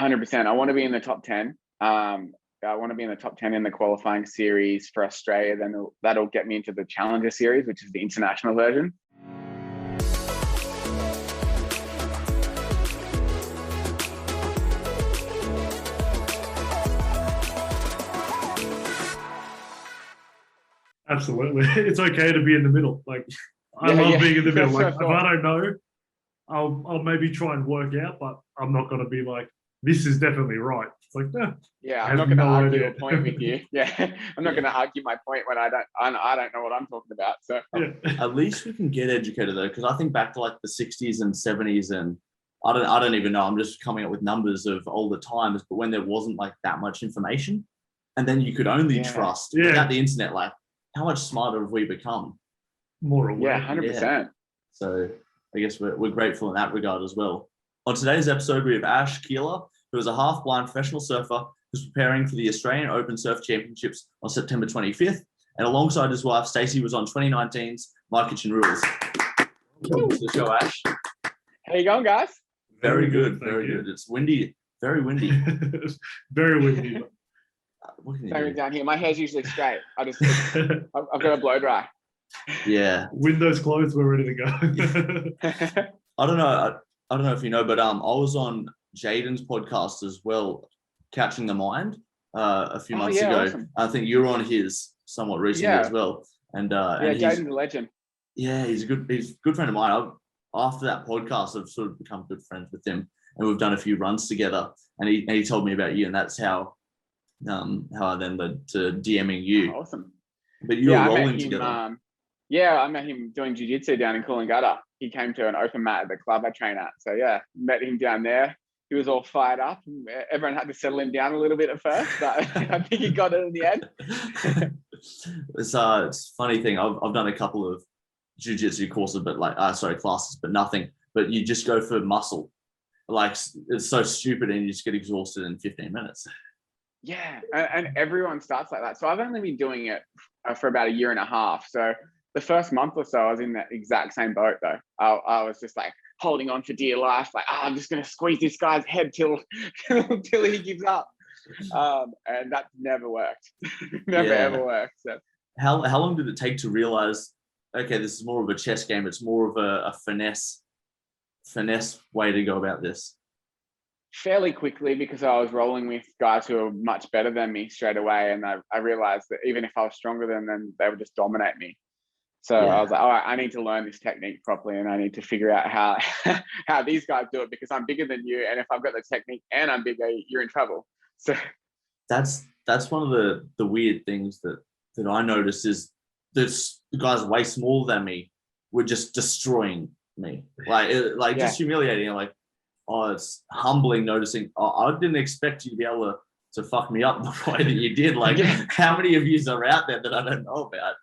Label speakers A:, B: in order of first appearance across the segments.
A: 100%. I want to be in the top 10. I want to be in the top 10 in the qualifying series for Australia. Then that'll get me into the Challenger series, which is the international version.
B: Absolutely. It's okay to be in the middle. Like, I love being in the middle. Like, if I don't know, I'll maybe try and work out, but I'm not going to be like, this is definitely right. It's like,
A: I'm not going to argue a point with you. I'm not going to argue my point when I don't know what I'm talking about. So
C: at least we can get educated though, because I think back to like the 60s and 70s, and I don't even know. I'm just coming up with numbers of older times, but when there wasn't like that much information, and then you could only trust without the internet. Like, how much smarter have we become?
B: More aware.
A: 100%.
C: So I guess we're grateful in that regard as well. On today's episode, we have Ash Keillah, who is a half-blind professional surfer who's preparing for the Australian Open Surf Championships on September 25th. And alongside his wife, Stacey, was on 2019's My Kitchen Rules. Welcome to the show, Ash.
A: How you going, guys?
C: Very good. Very good. It's windy. Very windy.
B: Very windy.
C: What can you
A: Same
C: do?
A: down here. My hair's usually straight. I've got a blow dry.
C: Yeah.
B: Windows closed. We're ready to go.
C: I don't know if you know, but I was on Jaden's podcast as well, Catching the Mind, a few months ago. Awesome. I think you were on his somewhat recently as well. And
A: Jaden's a legend.
C: Yeah, he's a good friend of mine. After that podcast, I've sort of become good friends with him, and we've done a few runs together. And he told me about you, and that's how I then led to DMing you.
A: Awesome.
C: But you were rolling together.
A: I met him doing jiu-jitsu down in Coolangatta. He came to an open mat at the club I train at. So met him down there. He was all fired up. Everyone had to settle him down a little bit at first, but I think he got it in the end.
C: It's a funny thing. I've done a couple of jiu-jitsu courses, but classes, but nothing. But you just go for muscle. Like, it's so stupid, and you just get exhausted in 15 minutes.
A: Yeah, and everyone starts like that. So I've only been doing it for about a year and a half. So the first month or so, I was in that exact same boat though. I was just like holding on for dear life, like, I'm just going to squeeze this guy's head till he gives up. And that never worked. Ever worked. So
C: how long did it take to realize, okay, this is more of a chess game. It's more of a finesse way to go about this?
A: Fairly quickly, because I was rolling with guys who were much better than me straight away. And I realized that even if I was stronger than them, they would just dominate me. So I was like, all right, I need to learn this technique properly, and I need to figure out how these guys do it, because I'm bigger than you. And if I've got the technique and I'm bigger, you're in trouble. So
C: that's one of the weird things that I noticed is this, the guys way smaller than me were just destroying me. Just humiliating. I'm like, oh, it's humbling noticing. I didn't expect you to be able to fuck me up the way that you did. Like, how many of yous are out there that I don't know about?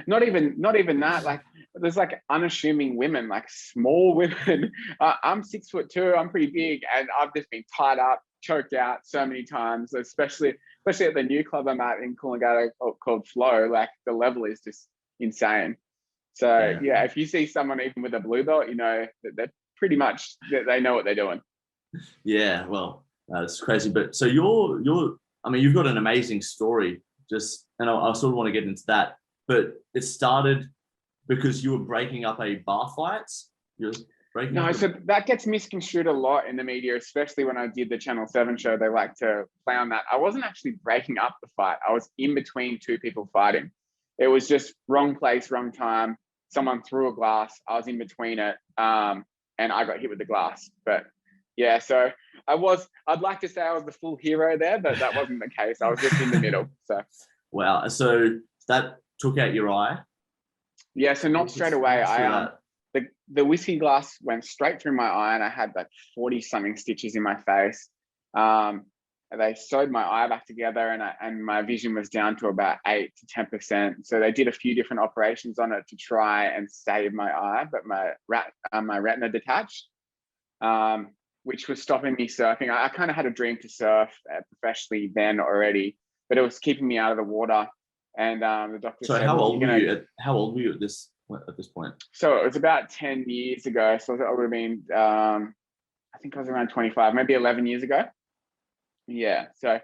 A: Not even that. Like, there's like unassuming women, like small women. I'm 6'2", I'm pretty big, and I've just been tied up, choked out so many times, especially at the new club I'm at in Coolangatta called Flow. Like, the level is just insane. So if you see someone even with a blue belt, you know that they're pretty much, they know what they're doing.
C: Yeah, well, it's crazy. But so you've got an amazing story. And I sort of want to get into that. But it started because you were breaking up a bar fights.
A: So that gets misconstrued a lot in the media, especially when I did the Channel 7 show. They like to play on that. I wasn't actually breaking up the fight. I was in between two people fighting. It was just wrong place, wrong time. Someone threw a glass. I was in between it. And I got hit with the glass. But yeah, so I'd like to say I was the full hero there, but that wasn't the case. I was just in the middle. So
C: wow. So that took out your eye?
A: Yeah, so not straight away. The whiskey glass went straight through my eye, and I had like 40 something stitches in my face. They sewed my eye back together, and my vision was down to about 8 to 10%. So they did a few different operations on it to try and save my eye, but my retina detached, which was stopping me surfing. I kind of had a dream to surf professionally then already, but it was keeping me out of the water. And the doctor said,
C: how old were you? How old were you at this point?
A: So it was about 10 years ago. So I would have been I think I was around 25, maybe 11 years ago. Yeah. So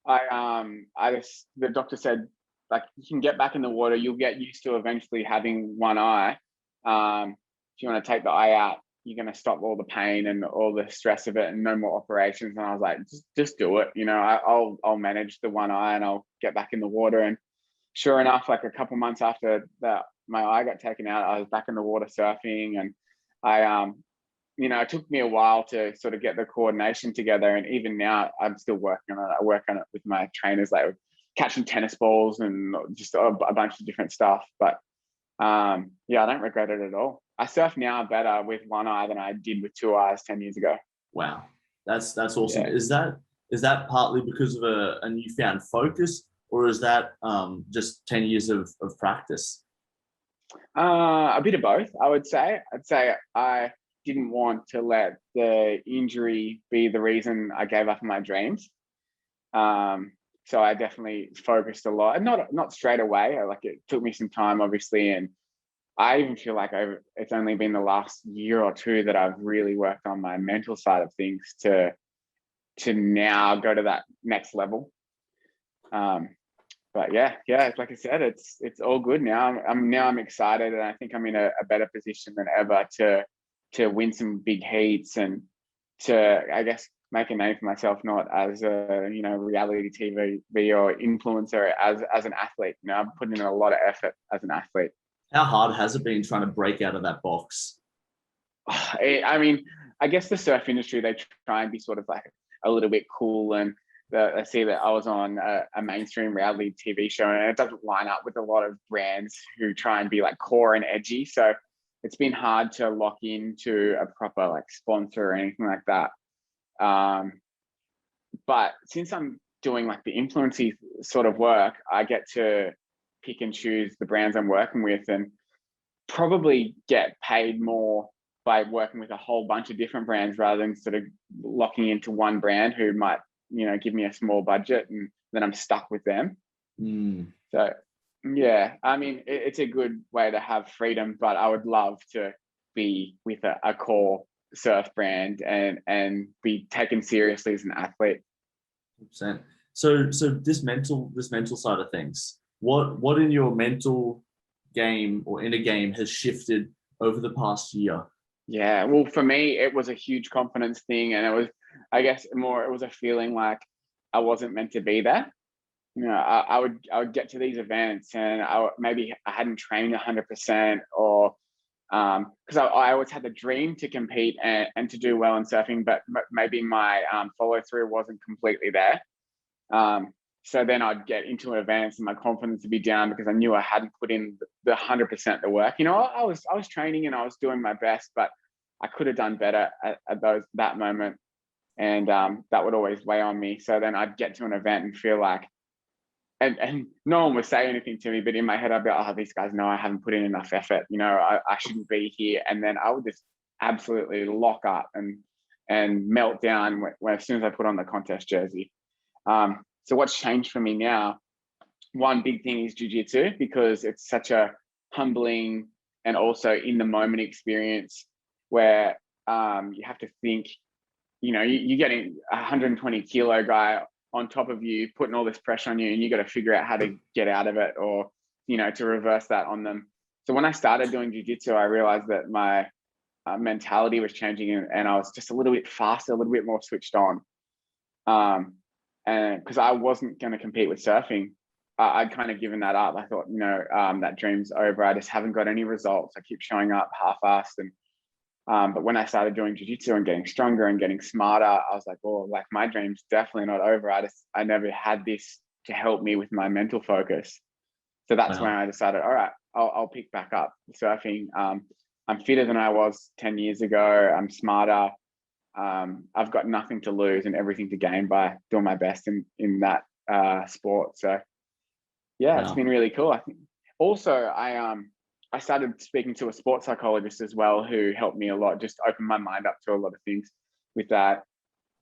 A: the doctor said, like, you can get back in the water. You'll get used to eventually having one eye. If you want to take the eye out, you're going to stop all the pain and all the stress of it and no more operations. And I was like, just do it. I'll manage the one eye and I'll get back in the water. And sure enough, like a couple months after that, my eye got taken out, I was back in the water surfing. And it took me a while to sort of get the coordination together. And even now I'm still working on it. I work on it with my trainers, like catching tennis balls and just a bunch of different stuff. But I don't regret it at all. I surf now better with one eye than I did with two eyes 10 years ago.
C: Wow. That's awesome.
A: Yeah.
C: Is that partly because of a newfound focus, or is that just 10 years of practice?
A: A bit of both, I would say. I'd say I didn't want to let the injury be the reason I gave up on my dreams. So I definitely focused a lot, and not straight away. Like, it took me some time, obviously, and I even feel like it's only been the last year or two that I've really worked on my mental side of things to now go to that next level. But yeah, like I said, it's all good now. I'm excited, and I think I'm in a better position than ever to win some big heats and to, I guess, make a name for myself, not as a reality TV or influencer, as an athlete. I'm putting in a lot of effort as an athlete.
C: How hard has it been trying to break out of that box?
A: I mean, I guess the surf industry, they try and be sort of like a little bit cool, and I see that I was on a mainstream reality TV show, and it doesn't line up with a lot of brands who try and be like core and edgy. So it's been hard to lock into a proper like sponsor or anything like that. But since I'm doing like the influency sort of work, I get to pick and choose the brands I'm working with, and probably get paid more by working with a whole bunch of different brands rather than sort of locking into one brand who might, give me a small budget and then I'm stuck with them. So yeah, I mean, it's a good way to have freedom, but I would love to be with a core surf brand and be taken seriously as an athlete.
C: 100%. So this mental side of things, what in your mental game or inner game has shifted over the past year?
A: Yeah, well, for me, it was a huge confidence thing, and it was, I guess, it was a feeling like I wasn't meant to be there. I would get to these events, and maybe I hadn't trained 100%, or because I always had the dream to compete and to do well in surfing, but maybe my follow through wasn't completely there. So then I'd get into an event and my confidence would be down because I knew I hadn't put in the 100% the work. I was training and I was doing my best, but I could have done better at that moment, and that would always weigh on me. So then I'd get to an event and feel like, and no one would say anything to me, but in my head I'd be like, oh, these guys know I haven't put in enough effort. I shouldn't be here, and then I would just absolutely lock up and melt down when as soon as I put on the contest jersey. So what's changed for me now? One big thing is jiu-jitsu, because it's such a humbling and also in the moment experience where you have to think, you're getting a 120 kilo guy on top of you, putting all this pressure on you, and you got to figure out how to get out of it, or, to reverse that on them. So when I started doing jiu-jitsu, I realized that my mentality was changing, and I was just a little bit faster, a little bit more switched on. And because I wasn't going to compete with surfing, I'd kind of given that up. I thought, that dream's over. I just haven't got any results. I keep showing up half-assed. And but when I started doing jiu-jitsu and getting stronger and getting smarter, I was like, oh, like my dream's definitely not over. I never had this to help me with my mental focus. So that's when I decided, all right, I'll pick back up surfing. I'm fitter than I was 10 years ago. I'm smarter. I've got nothing to lose and everything to gain by doing my best in that sport. So yeah, It's been really cool. I think also I started speaking to a sports psychologist as well, who helped me a lot, just opened my mind up to a lot of things with that.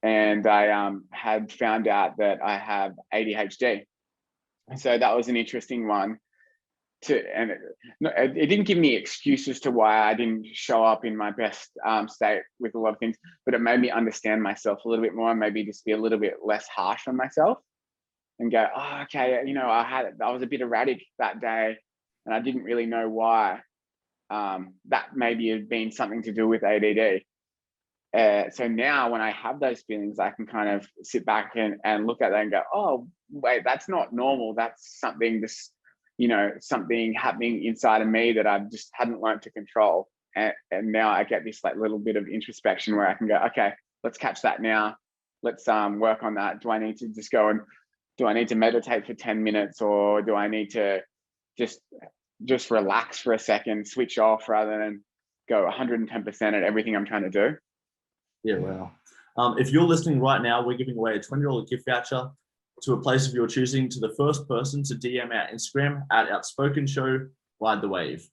A: And I had found out that I have ADHD. And so that was an interesting one and it didn't give me excuses to why I didn't show up in my best state with a lot of things, but it made me understand myself a little bit more, and maybe just be a little bit less harsh on myself and go, oh, okay, I was a bit erratic that day and I didn't really know why. That maybe had been something to do with ADD. So now when I have those feelings, I can kind of sit back and look at that and go, oh, wait, that's not normal. That's something something happening inside of me that I just hadn't learned to control. And now I get this like little bit of introspection where I can go, okay, let's catch that now. Let's work on that. Do I need to just go and do I need to meditate for 10 minutes, or do I need to just relax for a second, switch off rather than go 110% at everything I'm trying to do?
C: Yeah, wow. If you're listening right now, we're giving away a $20 gift voucher to a place of your choosing to the first person to DM our Instagram at Outspoken Show, Ride the Wave.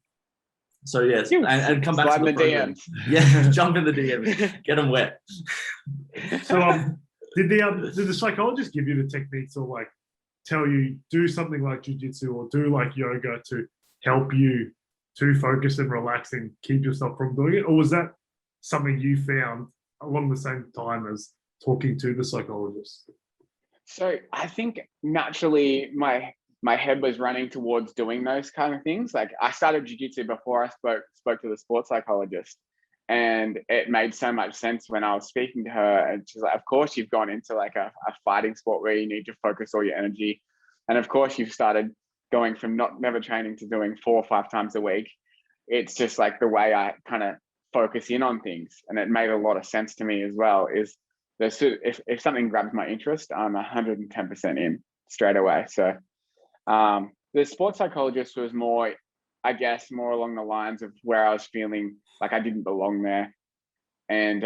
C: So yes, and come back to the program. DMs. Yeah, jump in the DMs, get them wet.
B: So did the psychologist give you the techniques, or like tell you do something like jiu-jitsu or do like yoga to help you to focus and relax and keep yourself from doing it? Or was that something you found along the same time as talking to the psychologist?
A: So I think naturally my head was running towards doing those kind of things. Like I started jiu-jitsu before I spoke to the sports psychologist, and it made so much sense when I was speaking to her. And she's like, of course you've gone into like a fighting sport where you need to focus all your energy. And of course you've started going from never training to doing 4 or 5 times a week. It's just like the way I kind of focus in on things. And it made a lot of sense to me as well, is if something grabs my interest, I'm 110% in straight away. So the sports psychologist was more along the lines of where I was feeling like I didn't belong there, and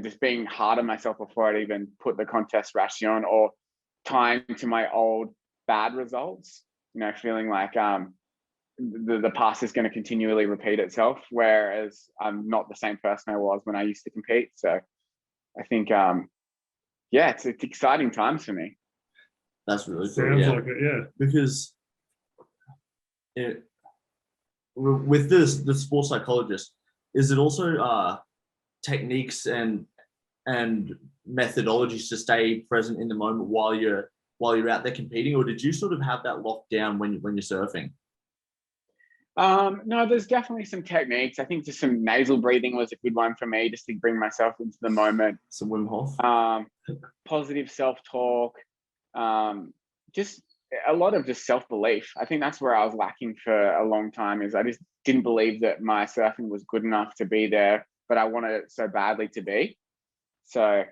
A: just being hard on myself before I'd even put the contest rashi on, or tying to my old bad results, feeling like the past is going to continually repeat itself, whereas I'm not the same person I was when I used to compete. So I think it's exciting times for me.
C: That's really cool.
B: Sounds like it, yeah.
C: Because with the sports psychologist, is it also techniques and methodologies to stay present in the moment while you're out there competing, or did you sort of have that locked down when you're surfing?
A: No, there's definitely some techniques. I think just some nasal breathing was a good one for me, just to bring myself into the moment.
C: Some Wim Hof.
A: Positive self-talk. Just a lot of just self-belief. I think that's where I was lacking for a long time, is I just didn't believe that my surfing was good enough to be there, but I wanted it so badly to be. So,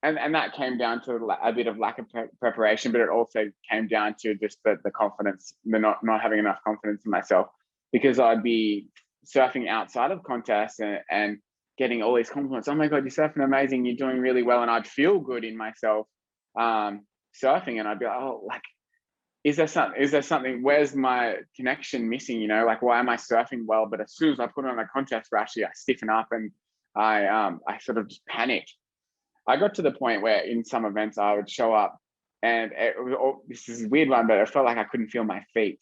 A: and that came down to a bit of lack of preparation, but it also came down to just the confidence, the not having enough confidence in myself, because I'd be surfing outside of contests and getting all these compliments. Oh my God, you're surfing amazing. You're doing really well. And I'd feel good in myself surfing, and I'd be like, oh, like, is there something, where's my connection missing? Like, why am I surfing well? But as soon as I put on a contest rashi, I stiffen up and I sort of just panic. I got to the point where in some events I would show up and this is a weird one, but it felt like I couldn't feel my feet.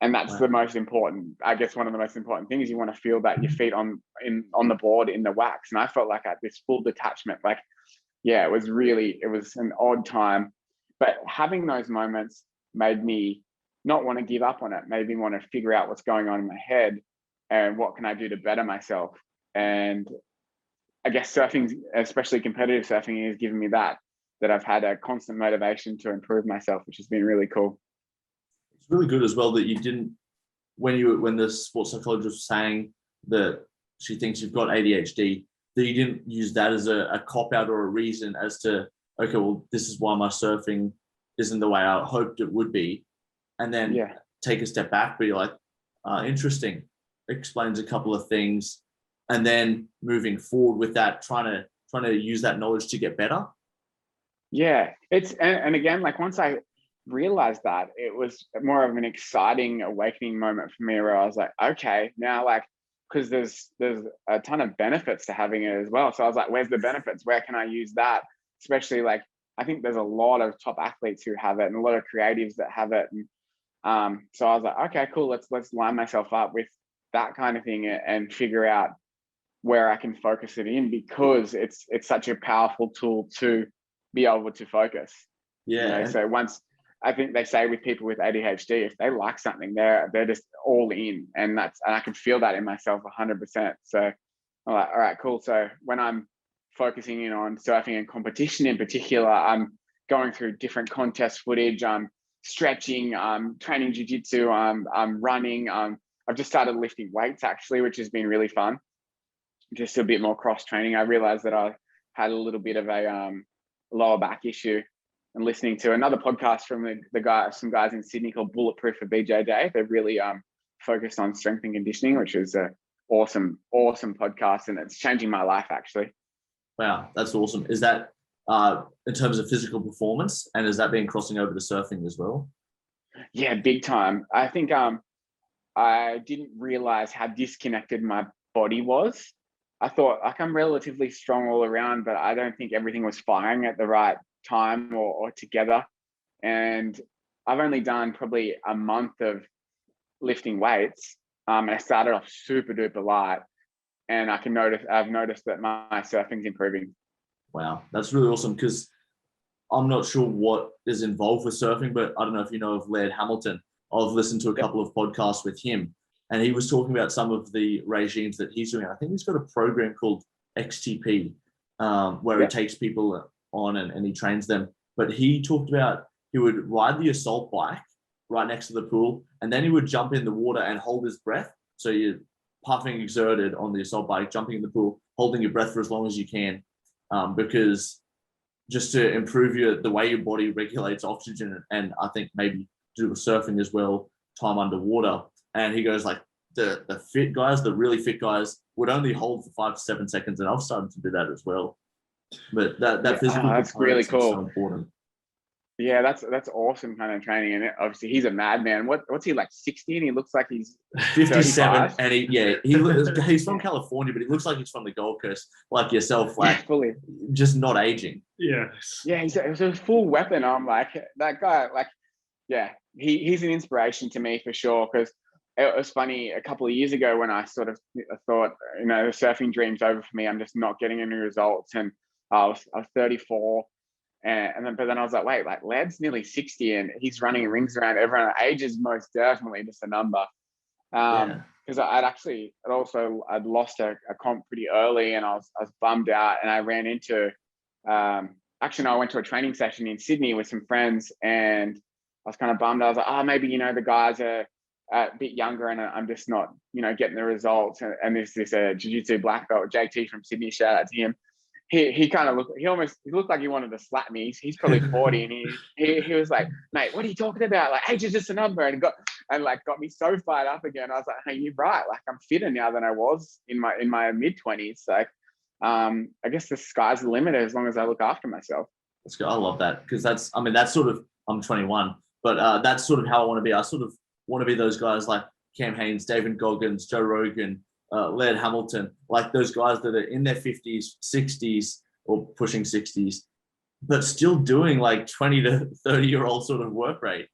A: And that's the most important, I guess one of the most important things. You want to feel that your feet on the board in the wax. And I felt like I had this full detachment. Like, yeah, it was an odd time. But having those moments made me not want to give up on it, made me want to figure out what's going on in my head and what can I do to better myself. And I guess surfing, especially competitive surfing, has given me that I've had a constant motivation to improve myself, which has been really cool.
C: It's really good as well that you didn't, when the sports psychologist was saying that she thinks you've got ADHD, that you didn't use that as a cop-out or a reason as to, okay, well, this is why my surfing isn't the way I hoped it would be. And then take a step back, but you're like, interesting, explains a couple of things. And then moving forward with that, trying to use that knowledge to get better. Yeah,
A: and again, like once I realized that, it was more of an exciting awakening moment for me, where I was like, okay, now, like, because there's a ton of benefits to having it as well. So I was like, where's the benefits? Where can I use that? Especially, like, I think there's a lot of top athletes who have it and a lot of creatives that have it. And So I was like, okay, cool. Let's line myself up with that kind of thing and figure out where I can focus it in, because it's such a powerful tool to be able to focus.
C: Yeah.
A: So once, I think they say with people with ADHD, if they like something, they're just all in, and I can feel that in myself 100%. So I'm like, all right, cool. So when I'm focusing in on surfing and competition in particular, I'm going through different contest footage. I'm stretching, I'm training jiu-jitsu, I'm running. I've just started lifting weights actually, which has been really fun. Just a bit more cross training. I realized that I had a little bit of a lower back issue, and listening to another podcast from some guys in Sydney called Bulletproof for BJJ. They're really focused on strength and conditioning, which is a awesome podcast, and it's changing my life actually.
C: Wow, that's awesome. Is that in terms of physical performance, and has that been crossing over to surfing as well?
A: Yeah, big time. I think I didn't realize how disconnected my body was. I thought like I'm relatively strong all around, but I don't think everything was firing at the right time or together. And I've only done probably a month of lifting weights. And I started off super duper light, and I've noticed that my surfing's improving.
C: Wow, that's really awesome, because I'm not sure what is involved with surfing, but I don't know if you know of Laird Hamilton. I've listened to a couple of podcasts with him, and he was talking about some of the regimes that he's doing. I think he's got a program called XTP, where he takes people on and he trains them. But he talked about he would ride the assault bike right next to the pool, and then he would jump in the water and hold his breath. So you're puffing exerted on the assault bike, jumping in the pool, holding your breath for as long as you can, because just to improve the way your body regulates oxygen, and I think maybe do with surfing as well, time underwater. And he goes like the fit guys, the really fit guys would only hold for 5 to 7 seconds, and I've started to do that as well. But that physical
A: that's really cool.
C: is so important.
A: Yeah, that's awesome kind of training. And obviously he's a madman. What's he, like 60? And he looks like he's
C: 57. 35? And he's from California, but he looks like he's from the Gold Coast, like yourself, like
A: fully,
C: just not aging.
B: Yeah.
A: Yeah, he's a full weapon. I'm like, that guy, like, yeah, he's an inspiration to me for sure. Because it was funny a couple of years ago when I sort of thought, the surfing dream's over for me. I'm just not getting any results. And I was 34. But then I was like, wait, like Lad's nearly 60 and he's running rings around everyone. Age is most definitely just a number. Because I'd lost a comp pretty early, and I was bummed out, and I ran into I went to a training session in Sydney with some friends, and I was kind of bummed. I was like, oh, maybe the guys are a bit younger, and I'm just not getting the results. And there's this jiu-jitsu black belt, JT from Sydney, shout out to him. He kind of looked like he wanted to slap me. He's probably 40, and he was like, mate, what are you talking about? Like, age is just a number. And got me so fired up again. I was like, hey, you're right. Like, I'm fitter now than I was in my mid-20s. So I guess the sky's the limit as long as I look after myself.
C: That's good. I love that, because that's sort of, I'm 21, but that's sort of how I want to be. I sort of want to be those guys like Cam Haines, David Goggins, Joe Rogan, Laird Hamilton, like those guys that are in their 50s, 60s, or pushing 60s, but still doing like 20 to 30-year-old sort of work rate.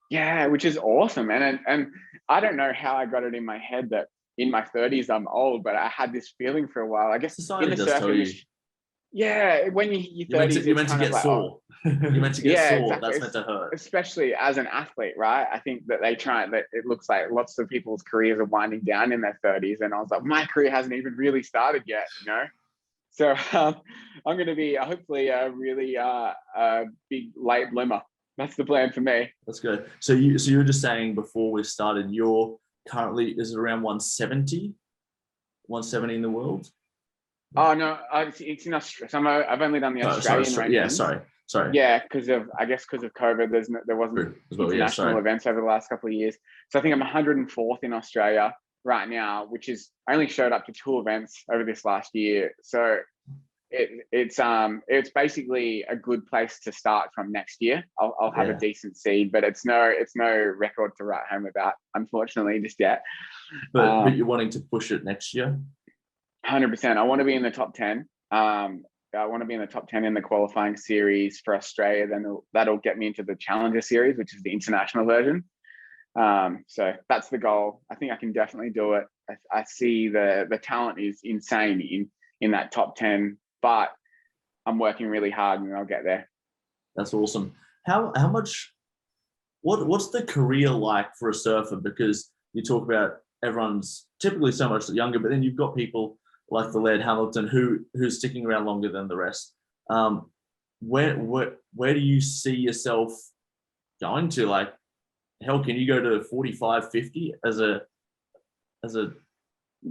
A: Yeah, which is awesome. And I don't know how I got it in my head that in my 30s I'm old, but I had this feeling for a while. I guess
C: society does tell you.
A: Yeah, when you're 30s,
C: you're meant to get sore. You're meant to get sore. Exactly. That's meant to hurt.
A: Especially as an athlete, right? I think that that it looks like lots of people's careers are winding down in their 30s. And I was like, my career hasn't even really started yet, So I'm going to be hopefully a really big late bloomer. That's the plan for me.
C: That's good. So you were just saying before we started, you're currently, is it around 170 in the world?
A: Oh no, it's in Australia. So I've only done the Australian rankings.
C: Yeah, sorry.
A: Yeah, because of COVID, there wasn't international events over the last couple of years. So I think I'm 104th in Australia right now, which is I only showed up to 2 events over this last year. So it's basically a good place to start from next year. I'll have a decent seed, but it's no record to write home about, unfortunately, just yet.
C: But you're wanting to push it next year?
A: 100%. I want to be in the top 10. I want to be in the top 10 in the qualifying series for Australia. Then that'll get me into the Challenger series, which is the international version. So that's the goal. I think I can definitely do it. I see the talent is insane in that top 10, but I'm working really hard and I'll get there.
C: That's awesome. How much, what's the career like for a surfer? Because you talk about everyone's typically so much younger, but then you've got people like the Laird Hamilton who's sticking around longer than the rest. Where do you see yourself going to? Like, hell, can you go to 45, 50 as a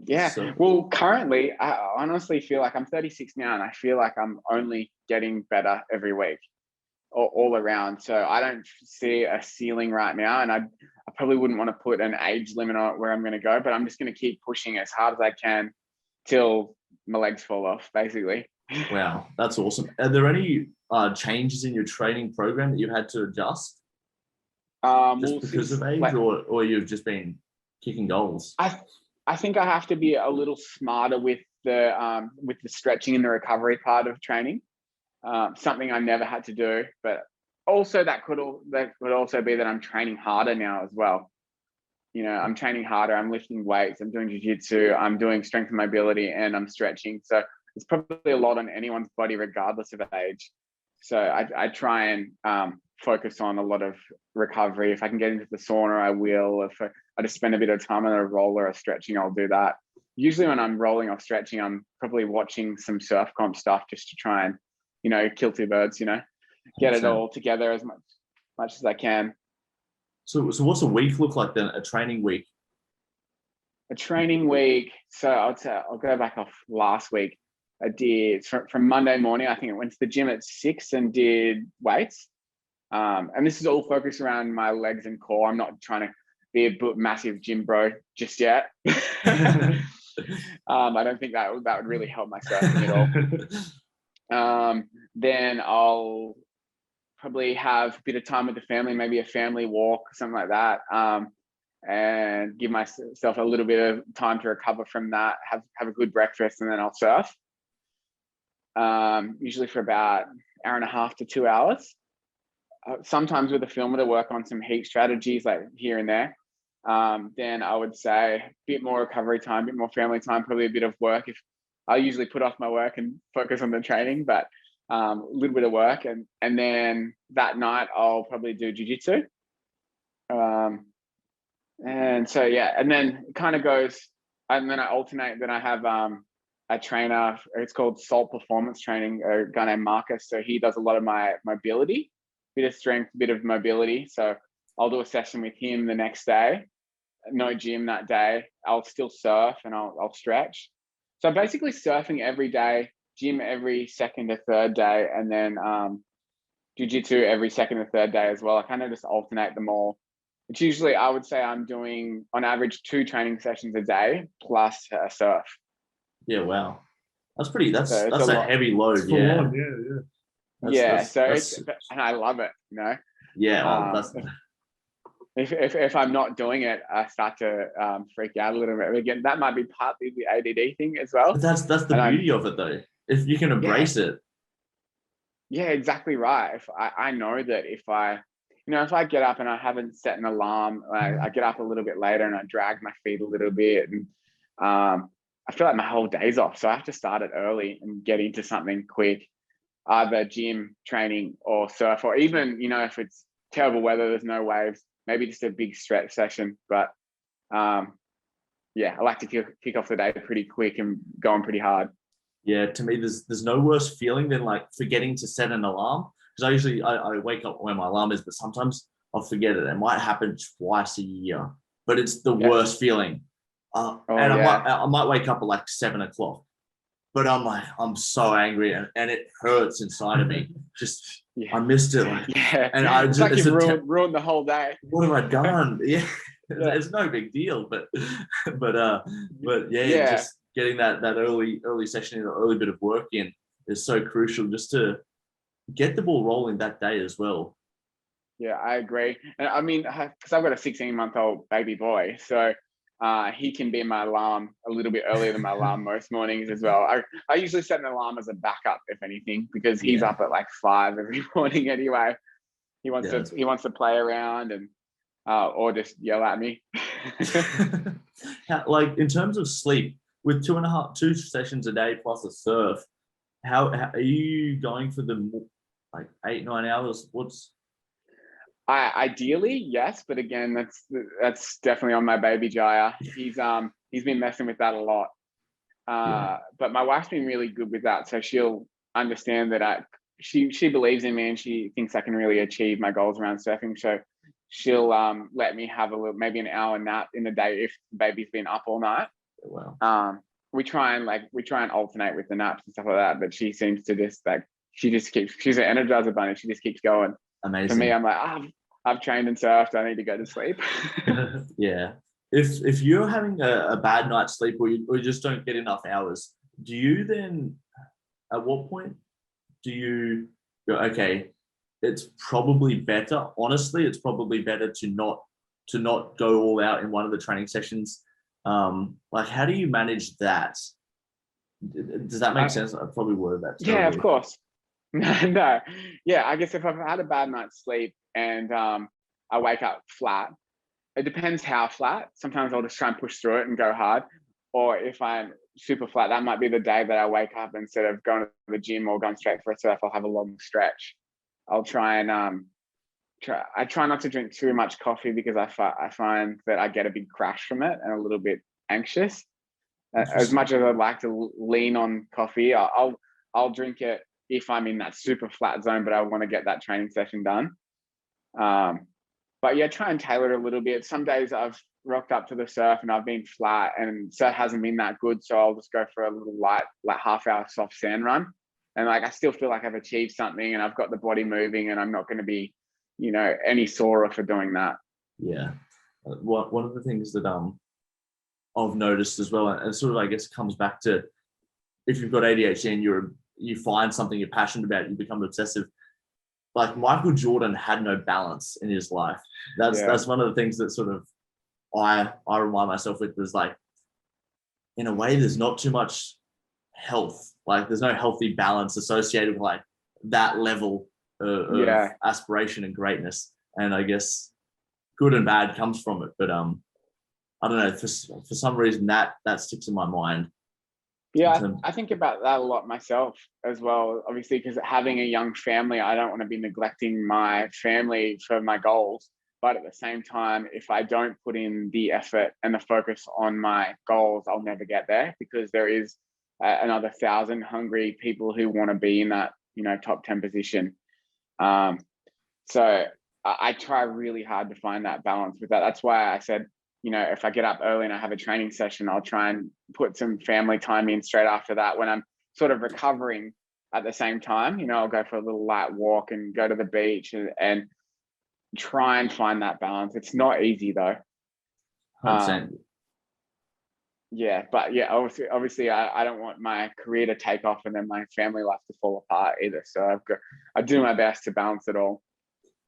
A: Yeah.
C: surfer?
A: Well, currently, I honestly feel like I'm 36 now, and I feel like I'm only getting better every week, all around. So I don't see a ceiling right now, and I probably wouldn't want to put an age limit on where I'm going to go, but I'm just going to keep pushing as hard as I can till my legs fall off, basically.
C: Wow, that's awesome. Are there any changes in your training program that you've had to adjust just because of age, or you've just been kicking goals?
A: I think I have to be a little smarter with the stretching and the recovery part of training. Something I never had to do, but also that could also be that I'm training harder now as well. You know, I'm training harder. I'm lifting weights. I'm doing jiu-jitsu. I'm doing strength and mobility, and I'm stretching. So it's probably a lot on anyone's body, regardless of age. So I try and focus on a lot of recovery. If I can get into the sauna, I will. If I just spend a bit of time on a roller or stretching, I'll do that. Usually when I'm rolling or stretching, I'm probably watching some surf comp stuff just to try and, kill two birds, get it all together as much as I can.
C: So what's a week look like then? A training week?
A: A training week. So I'll go back off last week. I did from Monday morning. I think I went to the gym at 6 and did weights. And this is all focused around my legs and core. I'm not trying to be a massive gym bro just yet. I don't think that would really help my surfing at all. Then I'll probably have a bit of time with the family, maybe a family walk, something like that, and give myself a little bit of time to recover from that, have a good breakfast, and then I'll surf, usually for about an hour and a half to 2 hours. Sometimes with a filmer to work on some heat strategies like here and there. Then I would say a bit more recovery time, a bit more family time, probably a bit of work. If I usually put off my work and focus on the training, but a little bit of work, and then that night I'll probably do jiu-jitsu. And so and then it kind of goes, and then I alternate. Then I have a trainer. It's called Salt Performance Training. A guy named Marcus. So he does a lot of my mobility, bit of strength, bit of mobility. So I'll do a session with him the next day. No gym that day. I'll still surf and I'll stretch. So I'm basically surfing every day, gym every second or third day, and then jiu-jitsu every second or third day as well. I kind of just alternate them all. It's usually, I would say I'm doing on average 2 training sessions a day plus surf.
C: Yeah, wow. That's a heavy load.
B: Yeah.
A: And I love it,
C: Yeah,
A: if I'm not doing it, I start to freak out a little bit. Again, that might be partly the ADD thing as well.
C: But that's the beauty of it, though. If you can embrace it. Yeah,
A: exactly right. If I know that if I get up and I haven't set an alarm, I get up a little bit later and I drag my feet a little bit, and I feel like my whole day's off. So I have to start it early and get into something quick, either gym training or surf, or even, if it's terrible weather, there's no waves, maybe just a big stretch session. But I like to kick off the day pretty quick and going pretty hard.
C: Yeah, to me, there's no worse feeling than like forgetting to set an alarm. Because I usually I wake up when my alarm is, but sometimes I'll forget it. It might happen twice a year, but it's the worst feeling. I might wake up at like 7 o'clock, but I'm so angry and it hurts inside of me. Just I missed it, and I
A: it's
C: just
A: like you've ruined the whole day.
C: What have I done? It's no big deal, but just getting that early session and early bit of work in is so crucial just to get the ball rolling that day as well.
A: Yeah, I agree. And I mean, because I've got a 16-month-old baby boy, so he can be my alarm a little bit earlier than my alarm most mornings as well. I usually set an alarm as a backup, if anything, because he's up at like 5 every morning anyway. He wants to play around, and or just yell at me.
C: Like in terms of sleep, with 2 sessions a day plus a surf, how are you going for the like 8-9 hours? What's
A: Ideally, yes, but again, that's definitely on my baby Jaya. He's been messing with that a lot. But my wife's been really good with that, so she'll understand that she believes in me and she thinks I can really achieve my goals around surfing. So she'll let me have maybe an hour nap in the day if the baby's been up all night.
C: Wow.
A: We try and alternate with the naps and stuff like that, but she seems to just she's an energizer bunny. She just keeps going.
C: Amazing.
A: For me, I'm like, I've trained and surfed. I need to go to sleep.
C: Yeah. If you're having a bad night's sleep or you just don't get enough hours, do you then, at what point do you go, okay, it's probably better, honestly, it's probably better to not go all out in one of the training sessions? Like, how do you manage that? Does that make sense? I probably worded that terribly.
A: Yeah, of course. No. Yeah, I guess if I've had a bad night's sleep and I wake up flat, it depends how flat. Sometimes I'll just try and push through it and go hard. Or if I'm super flat, that might be the day that I wake up, instead of going to the gym or going straight for a surf, I'll have a long stretch. I'll try and I try not to drink too much coffee because I find that I get a big crash from it and a little bit anxious. As much as I'd like to lean on coffee, I'll drink it if I'm in that super flat zone, but I want to get that training session done. But yeah, try and tailor it a little bit. Some days I've rocked up to the surf and I've been flat and surf hasn't been that good, so I'll just go for a little light, like half-hour soft sand run. And like I still feel like I've achieved something and I've got the body moving and I'm not going to be, any sorer for doing that.
C: Yeah. One of the things that I've noticed as well, and sort of I guess comes back to, if you've got ADHD and you find something you're passionate about, you become obsessive. Like Michael Jordan had no balance in his life. That's one of the things that sort of I remind myself with, is like, in a way, there's not too much health. Like there's no healthy balance associated with like that level of aspiration and greatness. And I guess good and bad comes from it. But I don't know, for some reason that sticks in my mind.
A: Yeah, I think about that a lot myself as well, obviously, because having a young family, I don't want to be neglecting my family for my goals. But at the same time, if I don't put in the effort and the focus on my goals, I'll never get there, because there is another 1,000 hungry people who want to be in that, top 10 position. So I try really hard to find that balance with that. That's why I said, if I get up early and I have a training session, I'll try and put some family time in straight after that when I'm sort of recovering at the same time. I'll go for a little light walk and go to the beach and try and find that balance. It's not easy though.
C: 100%.
A: Yeah, but yeah, obviously I don't want my career to take off and then my family life to fall apart either. So I do my best to balance it all.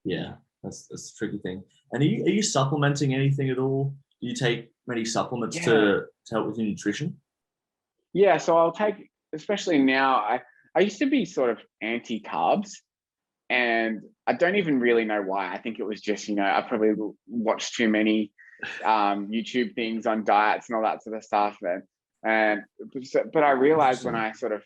C: Yeah, that's a tricky thing. And are you supplementing anything at all? Do you take many supplements to help with your nutrition?
A: Yeah, so I'll take, especially now, I used to be sort of anti-carbs, and I don't even really know why. I think it was just, I probably watched too many YouTube things on diets and all that sort of stuff. But I realized when I sort of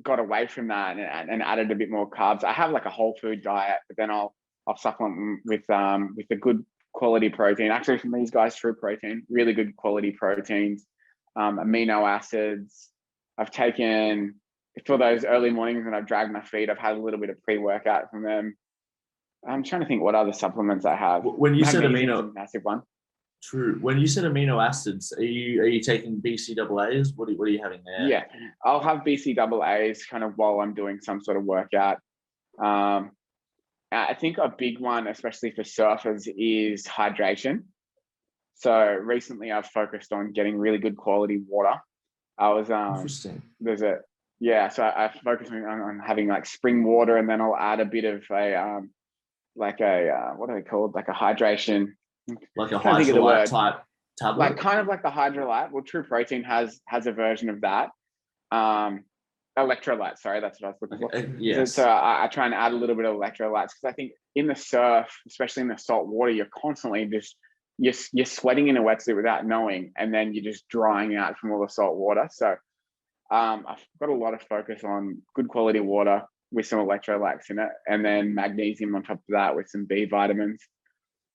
A: got away from that and added a bit more carbs, I have like a whole food diet, but then I'll supplement with a good quality protein. Actually, from these guys, True Protein, really good quality proteins, amino acids. I've taken, for those early mornings when I've dragged my feet, I've had a little bit of pre-workout from them. I'm trying to think what other supplements I have.
C: When you said amino,
A: massive one.
C: True. When you said amino acids, are you taking BCAAs? What are you having there?
A: Yeah, I'll have BCAAs kind of while I'm doing some sort of workout. I think a big one, especially for surfers, is hydration. So recently I've focused on getting really good quality water. I was
C: interesting.
A: So I focused on having like spring water, and then I'll add a bit of what are they called? Like a hydration,
C: like a hydrolyte type tablet,
A: like kind of like the hydrolyte. Well, True Protein has a version of that. Electrolytes, sorry, that's what I was looking for.
C: Yes.
A: So I try and add a little bit of electrolytes because I think in the surf, especially in the salt water, you're constantly just you're sweating in a wetsuit without knowing, and then you're just drying out from all the salt water. So I've got a lot of focus on good quality water with some electrolytes in it, and then magnesium on top of that with some B vitamins.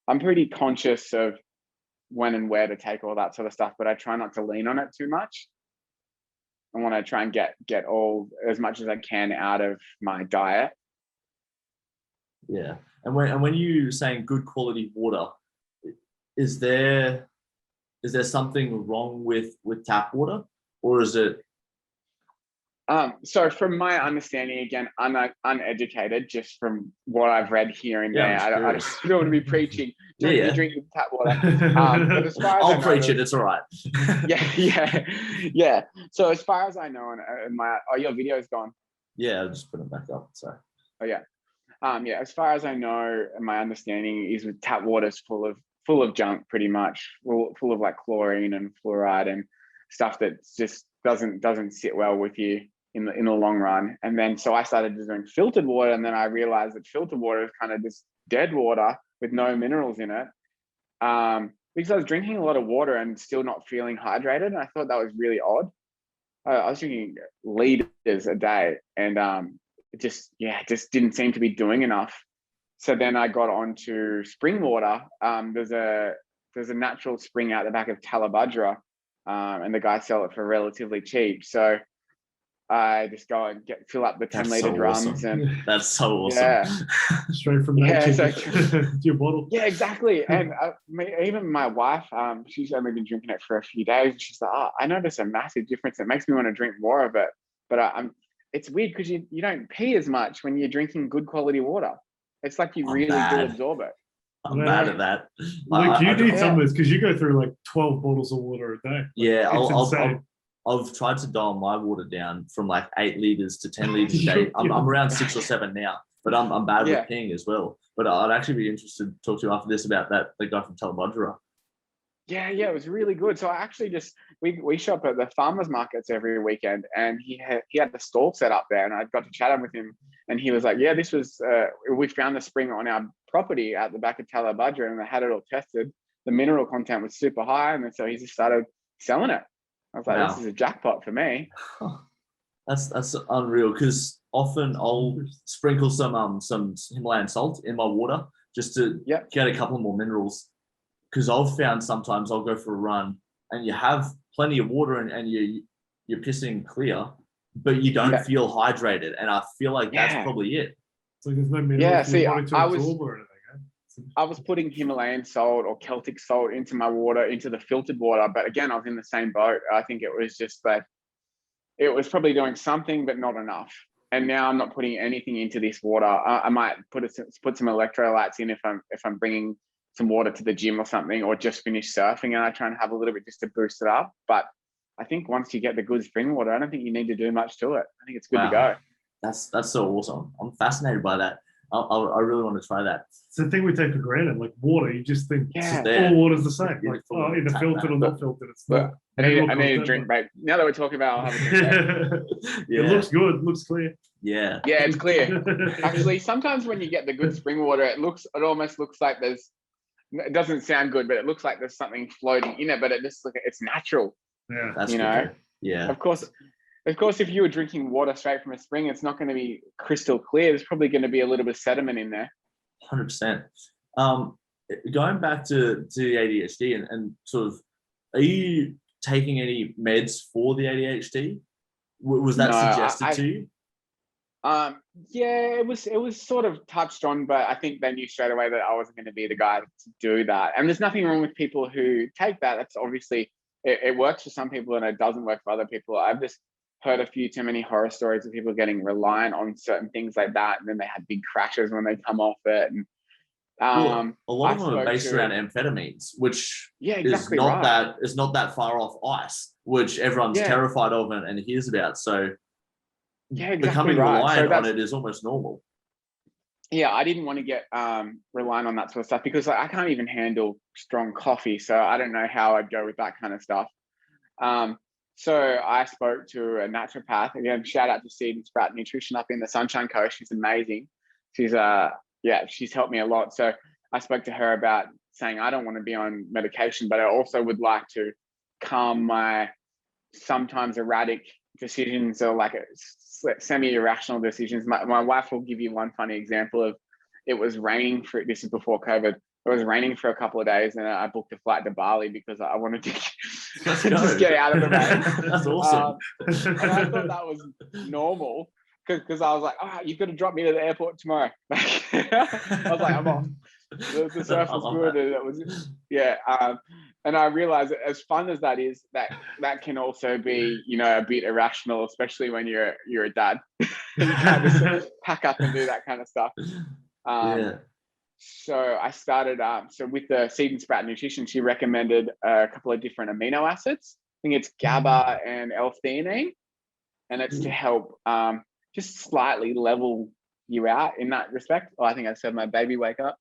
A: I'm pretty conscious of when and where to take all that sort of stuff, but I try not to lean on it too much. I want to try and get all as much as I can out of my diet.
C: Yeah, and when you saying good quality water, is there something wrong with tap water, or is it?
A: So from my understanding, again, uneducated, just from what I've read here and there, I don't want to be preaching. Don't be drinking tap water. But as far as
C: I'll preach it. It's all right.
A: yeah. So as far as I know, and your video's gone.
C: Yeah, I'll just put it back up. Sorry.
A: Oh yeah. As far as I know, my understanding is with tap water is full of junk, pretty much, full of like chlorine and fluoride and stuff that just doesn't sit well with you in the long run. And then so I started just doing filtered water, and then I realized that filtered water is kind of just dead water with no minerals in it. Because I was drinking a lot of water and still not feeling hydrated, and I thought that was really odd. I was drinking liters a day, and it just didn't seem to be doing enough. So then I got onto spring water. There's a natural spring out the back of Tallabudra, and the guys sell it for relatively cheap. So I just go and fill up the 10-liter drums,
C: awesome.
A: and
C: that's so awesome.
A: Yeah,
B: straight from nature to your bottle.
A: Yeah, exactly. And even my wife, she's only been drinking it for a few days. She's like, "Oh, I notice a massive difference. It makes me want to drink more of it." But it's weird because you don't pee as much when you're drinking good quality water. It's like you really do absorb it.
C: I'm bad at that.
B: Look, you need some of this because you go through like 12 bottles of water a day.
C: I've tried to dial my water down from like 8 liters to 10 liters a day. I'm around 6 or 7 now, but I'm bad with peeing as well. But I'd actually be interested to talk to you after this about the guy from Tallabudra.
A: Yeah, it was really good. So I actually we shop at the farmers markets every weekend, and he had the stall set up there, and I got to chat with him, and he was like, "Yeah, this was we found the spring on our property at the back of Tallabudra, and they had it all tested. The mineral content was super high, and so he just started selling it." I was like, wow. This is a jackpot for me.
C: That's unreal, because often I'll sprinkle some Himalayan salt in my water just to get a couple more minerals. Because I've found sometimes I'll go for a run and you have plenty of water and you're pissing clear, but you don't feel hydrated. And I feel like that's probably it.
B: So there's no minerals in your body to absorb or anything.
A: I was putting Himalayan salt or Celtic salt into my water, into the filtered water. But again, I was in the same boat. I think it was just that it was probably doing something, but not enough. And now I'm not putting anything into this water. I might put some electrolytes in if I'm bringing some water to the gym or something, or just finish surfing, and I try and have a little bit just to boost it up. But I think once you get the good spring water, I don't think you need to do much to it. I think it's good to go.
C: That's so awesome. I'm fascinated by that. I really want to try that.
B: It's the thing we take for granted, like water. You just think all water's the same. Like, either filtered or not filtered. It's not.
A: I need a drink break. Now that we're talking about, I'll have a drink break.
B: It looks good. It looks clear.
C: Yeah,
A: it's clear. Actually, sometimes when you get the good spring water, it almost looks like it doesn't sound good, but it looks like there's something floating in it, but it's natural.
B: Yeah,
C: that's
A: Yeah. Of course, if you were drinking water straight from a spring, it's not going to be crystal clear. There's probably going to be a little bit of sediment in there.
C: 100%. Going back to the ADHD and sort of, are you taking any meds for the ADHD? Was that suggested to you?
A: Yeah, it was sort of touched on, but I think they knew straight away that I wasn't going to be the guy to do that. And there's nothing wrong with people who take that. That's obviously, it works for some people and it doesn't work for other people. I've just heard a few too many horror stories of people getting reliant on certain things like that, and then they had big crashes when they come off it. And
C: a lot of them are based around amphetamines, which is not that far off ice, which everyone's terrified of and hears about. So becoming reliant on it is almost normal.
A: Yeah, I didn't want to get reliant on that sort of stuff because I can't even handle strong coffee. So I don't know how I'd go with that kind of stuff. So I spoke to a naturopath. Again, shout out to Seed and Sprout Nutrition up in the Sunshine Coast. She's amazing. She's she's helped me a lot. So I spoke to her about saying I don't want to be on medication, but I also would like to calm my sometimes erratic decisions or like semi-irrational decisions. My wife will give you one funny example of it was raining this is before COVID. It was raining for a couple of days and I booked a flight to Bali because I wanted to just get out of the rain.
C: That's awesome.
A: And I thought that was normal because I was like, you've got to drop me to the airport tomorrow. I was like, I'm off. The surf was good. And it was, and I realized that as fun as that is, that can also be, a bit irrational, especially when you're a dad. You can't just pack up and do that kind of stuff. So I started, so with the Seed and Sprout Nutrition, she recommended a couple of different amino acids. I think it's GABA and L-theanine, and it's to help just slightly level you out in that respect. I think I said my baby wake up.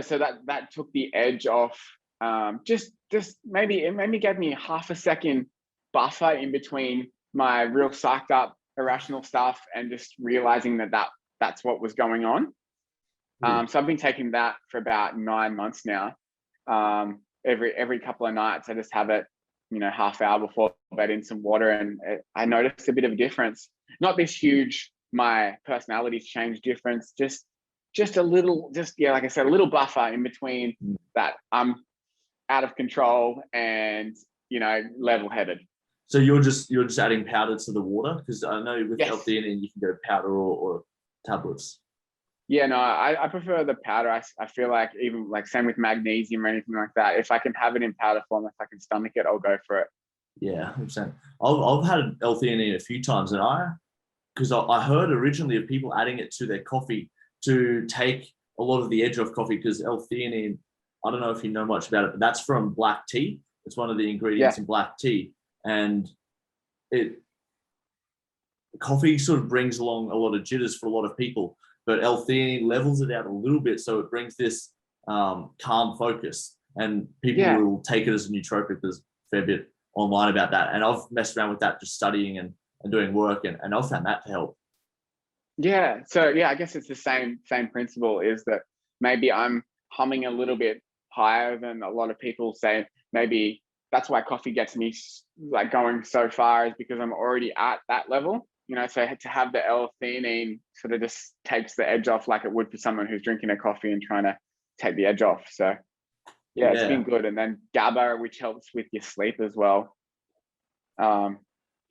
A: So that took the edge off. Just maybe it maybe gave me half a second buffer in between my real psyched up irrational stuff and just realizing that's what was going on. So I've been taking that for about 9 months now. Every couple of nights I just have it, half hour before bed in some water, and I noticed a bit of a difference. Not this huge, my personality's changed difference, just a little, like I said, a little buffer in between that I'm out of control and level-headed.
C: So you're just adding powder to the water, because I know with L-theanine you can go powder or tablets.
A: Yeah, no, I prefer the powder. I feel like even like same with magnesium or anything like that. If I can have it in powder form, if I can stomach it, I'll go for it.
C: Yeah, 100%. I've had L-theanine a few times, and because I heard originally of people adding it to their coffee to take a lot of the edge off coffee, because L-theanine, I don't know if you know much about it, but that's from black tea. It's one of the ingredients in black tea. And coffee sort of brings along a lot of jitters for a lot of people, but L-theanine levels it out a little bit, so it brings this calm focus, and people will take it as a nootropic. There's a fair bit online about that, and I've messed around with that, just studying and doing work, and I've found that to help. Yeah,
A: so I guess it's the same principle, is that maybe I'm humming a little bit higher than a lot of people say. Maybe that's why coffee gets me like going so far, is because I'm already at that level, so to have the L-theanine sort of just takes the edge off, like it would for someone who's drinking a coffee and trying to take the edge off. So it's been good. And then GABA, which helps with your sleep as well. And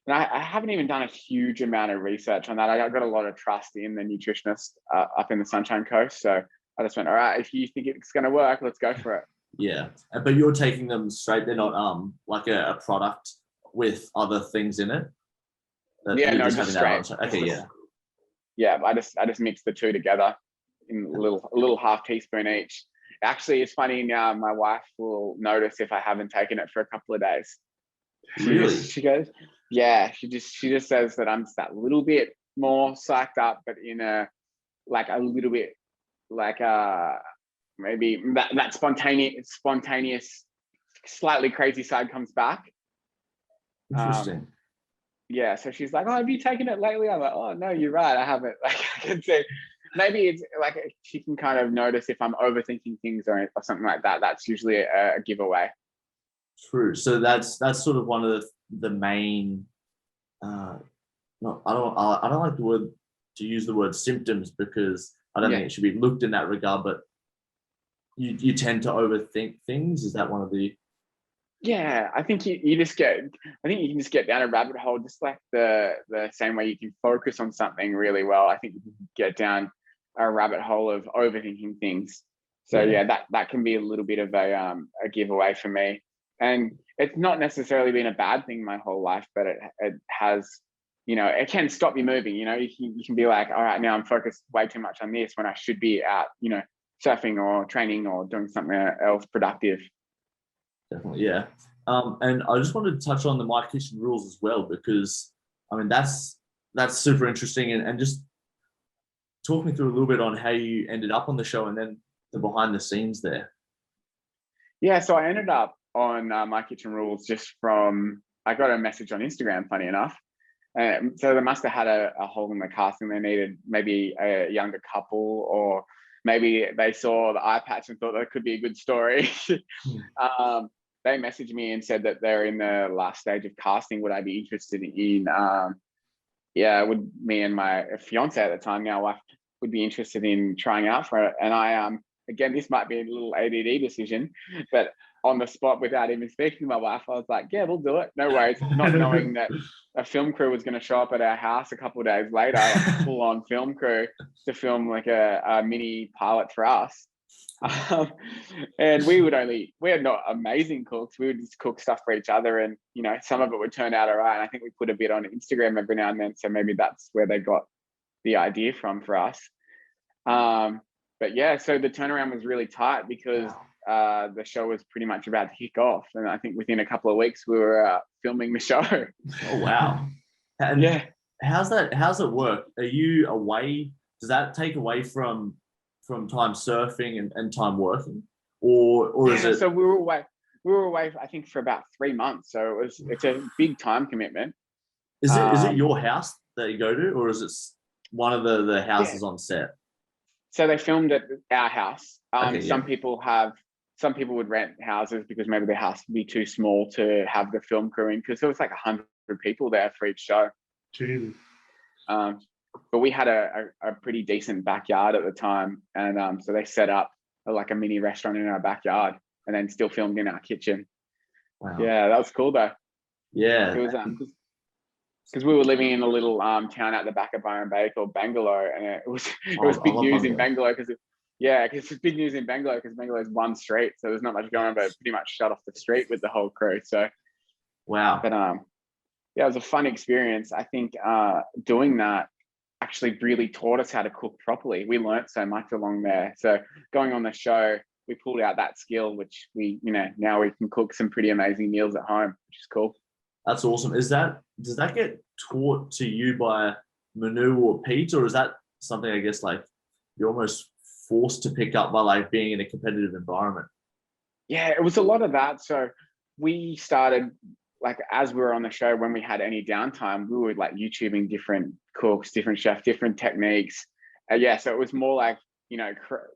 A: I haven't even done a huge amount of research on that. I got a lot of trust in the nutritionist up in the Sunshine Coast. So I just went, all right, if you think it's going to work, let's go for it.
C: Yeah, but you're taking them straight. They're not like a product with other things in it.
A: Just straight.
C: Okay,
A: I just mix the two together in a little half teaspoon each. Actually, it's funny now. My wife will notice if I haven't taken it for a couple of days.
C: Really?
A: She goes, yeah. She just says that I'm just that little bit more psyched up, but in a little bit maybe that spontaneous, slightly crazy side comes back.
C: Interesting.
A: So she's like, oh, have you taken it lately? I'm like, oh no, you're right, I haven't. Like, I can say maybe it's like she can kind of notice if I'm overthinking things or something like that. That's usually a giveaway.
C: True. So that's sort of one of the main. I don't like to use the word symptoms, because I don't think it should be looked in that regard. But you tend to overthink things. Is that one of the?
A: Yeah, I think you just get. I think you can just get down a rabbit hole, just like the same way you can focus on something really well. I think you can get down a rabbit hole of overthinking things. So that can be a little bit of a giveaway for me. And it's not necessarily been a bad thing my whole life, but it has, it can stop you moving. You can be like, all right, now I'm focused way too much on this when I should be out, surfing or training or doing something else productive.
C: Definitely, yeah. And I just wanted to touch on the My Kitchen rules as well, because I mean that's super interesting, and just talk me through a little bit on how you ended up on the show and then the behind the scenes there.
A: Yeah, so I ended up on My Kitchen Rules just from, I got a message on Instagram, funny enough. So they must have had a hole in the casting. They needed maybe a younger couple, or maybe they saw the eye patch and thought that could be a good story. They messaged me and said that they're in the last stage of casting. Would I be interested in, would me and my fiance at the time, now wife, would be interested in trying out for it. And I, again, this might be a little ADD decision, but on the spot, without even speaking to my wife, I was like, yeah, we'll do it. No worries. Not knowing that a film crew was going to show up at our house a couple of days later, like a full-on film crew to film like a mini pilot for us. And we're not amazing cooks. We would just cook stuff for each other, and some of it would turn out all right. And I think we put a bit on Instagram every now and then, so maybe that's where they got the idea from for us. But yeah, so the turnaround was really tight because the show was pretty much about to kick off, and I think within a couple of weeks we were filming the show.
C: Oh wow! And
A: yeah,
C: how's it work? Are you away? Does that take away from time surfing and time working, or is it?
A: So we were away. I think for about 3 months. So it's a big time commitment.
C: Is it your house that you go to, or is it one of the houses on set?
A: So they filmed at our house.
C: Okay,
A: Some people would rent houses because maybe their house would be too small to have the film crew in, because there was like 100 people there for each show.
B: Jesus.
A: But we had a pretty decent backyard at the time, and so they set up like a mini restaurant in our backyard, and then still filmed in our kitchen.
C: Wow.
A: Yeah, that was cool though.
C: Yeah,
A: it was because we were living in a little town at the back of Byron Bay called Bangalore, and it was big news in Bangalore because it's big news in Bangalore because Bangalore is one street, so there's not much going on, but pretty much shut off the street with the whole crew. So
C: wow.
A: But it was a fun experience. I think doing that actually really taught us how to cook properly. We learned so much along there. So going on the show, we pulled out that skill, which now we can cook some pretty amazing meals at home, which is cool.
C: That's awesome. Does that get taught to you by Manu or Pete, or is that something, I guess, like you're almost forced to pick up by like being in a competitive environment?
A: Yeah, it was a lot of that. So we started, like, as we were on the show, when we had any downtime, we were like YouTubing different cooks, different chefs, different techniques. So it was more like,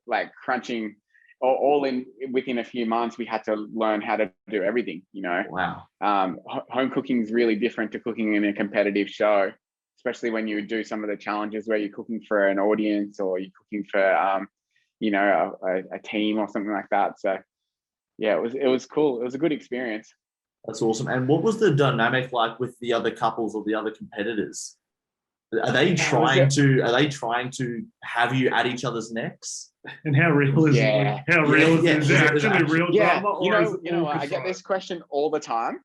A: like crunching all in within a few months. We had to learn how to do everything,
C: Wow.
A: Home cooking is really different to cooking in a competitive show, especially when you do some of the challenges where you're cooking for an audience or you're cooking for, a team or something like that. So yeah, it was cool. It was a good experience.
C: That's awesome. And what was the dynamic like with the other couples or the other competitors? Are they trying to have you at each other's necks?
B: And how real is it? How real is it? Actually real drama? Or
A: I get this question all the time.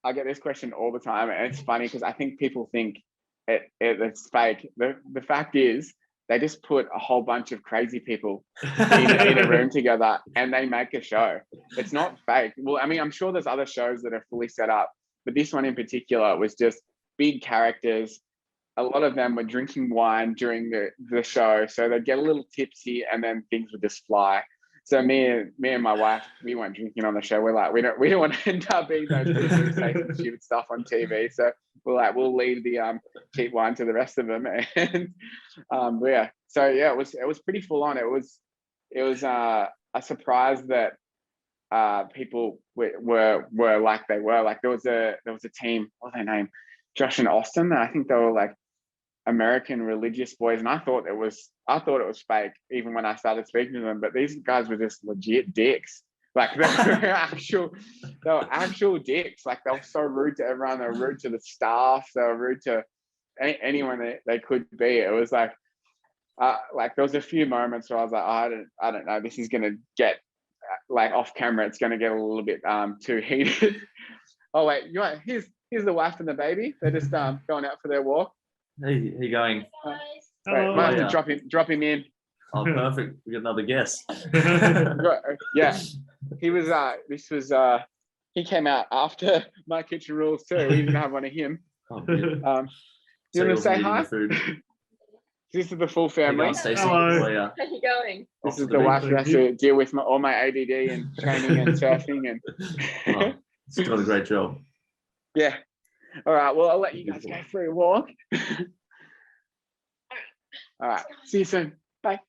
A: And it's funny because I think people think it's fake. The fact is, they just put a whole bunch of crazy people in a room together and they make a show. It's not fake. Well, I mean, I'm sure there's other shows that are fully set up, but this one in particular was just big characters. A lot of them were drinking wine during the show, so they'd get a little tipsy and then things would just fly. So me and my wife, we weren't drinking on the show. We're like, we don't want to end up being those people who say some stupid stuff on TV. So we're like, we'll leave the cheap wine to the rest of them. And yeah, so yeah, it was pretty full on. It was a surprise that people were like they were. Like there was a team, what was their name? Josh and Austin. I think they were like American religious boys, and I thought it was fake even when I started speaking to them, but these guys were just legit dicks. Like they were actual dicks. Like they were so rude to everyone. They were rude to the staff. They were rude to anyone they could be. It was like there was a few moments where I was like, oh, I don't know, this is gonna get like off camera, it's gonna get a little bit too heated. Oh wait, here's the wife and the baby. They're just going out for their walk.
C: Hey, he going?
A: Wait, might have to drop him in.
C: Oh, perfect. We got another guest.
A: Yeah, he was. He came out after My Kitchen Rules too. We didn't have one of him.
C: Oh, good.
A: You want to say hi? This is the full
C: Hey,
A: family.
C: guys, Stacey.
B: Hello.
C: How are ya?
D: How you going?
A: This
C: Off
A: is
C: to
A: the
C: beach.
A: wife who has to deal with all my ADD and training and surfing and
C: Oh, it's doing a great job.
A: yeah. All right. Well, I'll let you guys go for a walk. All right. See you soon. Bye.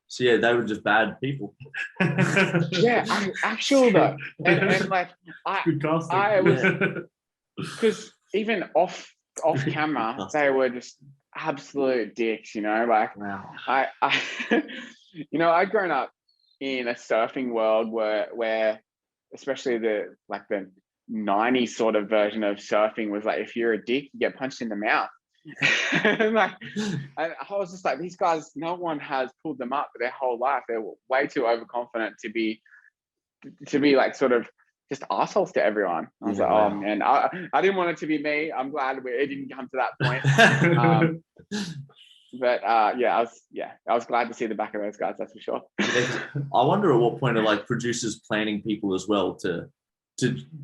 C: So yeah, they were just bad people.
A: Yeah, actual though, and like
B: Good casting.
A: I was
C: Yeah.
A: because even off camera they were just absolute dicks, you know. Like
C: Wow.
A: I you know, I'd grown up in a surfing world where especially the 90s sort of version of surfing was like, if you're a dick, you get punched in the mouth. And like, I was just like, these guys, no one has pulled them up their whole life. They're way too overconfident to be like sort of just assholes to everyone. I was like,
C: Wow.
A: oh man, I didn't want it to be me. I'm glad it didn't come to that point. But yeah, I was glad to see the back of those guys. That's for sure.
C: I wonder at what point are like producers planning people as well to